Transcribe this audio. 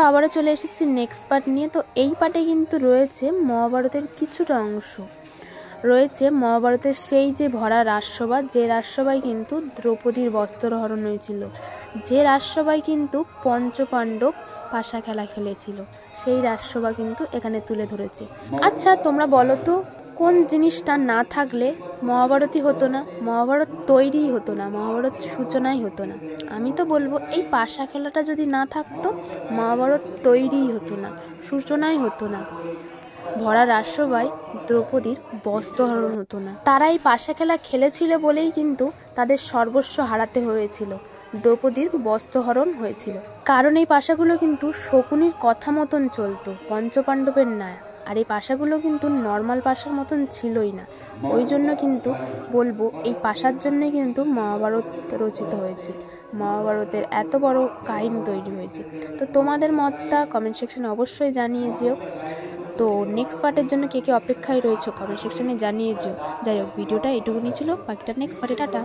আবারও চলে এসেছি নেক্সট পার্ট নিয়ে। তো এই পার্টে কিন্তু রয়েছে মহাভারতের কিছুটা অংশ, রয়েছে মহাভারতের সেই যে ভরা রাজসভা, যে রাজসভায় কিন্তু দ্রৌপদীর বস্ত্রহরণ হয়েছিল, যে রাজসভায় কিন্তু পঞ্চপাণ্ডব পাশা খেলা খেলেছিল, সেই রাজসভা কিন্তু এখানে তুলে ধরেছে। আচ্ছা তোমরা বলো তো, কোন জিনিসটা না থাকলে মহাভারতই হতো না, মহাভারত তৈরিই হতো না, মহাভারত সূচনাই হতো না? আমি তো বলবো এই পাশা খেলাটা যদি না থাকতো মহাভারত তৈরিই হতো না, সূচনাই হতো না, ভরা রাজসভায় দ্রৌপদীর বস্ত্রহরণ হতো না। তারা এই পাশা খেলা খেলেছিল বলেই কিন্তু তাদের সর্বস্ব হারাতে হয়েছিল, দ্রৌপদীর বস্ত্রহরণ হয়েছিল। কারণ এই পাশাগুলো কিন্তু শকুনির কথা মতন চলতো, পঞ্চপাণ্ডবের না। আর এই পাশাগুলো কিন্তু নর্মাল পাশার মতন ছিলই না। ওই জন্য কিন্তু বলবো এই পাশার জন্যই কিন্তু মহাভারত রচিত হয়েছে, মহাভারতের এত বড় কাহিনী তৈরি হয়েছে। তো তোমাদের মতটা কমেন্ট সেকশনে অবশ্যই জানিয়ে যেও। তো নেক্সট পার্টের জন্য কে কে অপেক্ষায় রয়েছে কমেন্ট সেকশনে জানিয়ে যেও। যাই হোক, ভিডিওটা এটুকুনি ছিল, বাকিটা নেক্সট পার্টে। টাটা।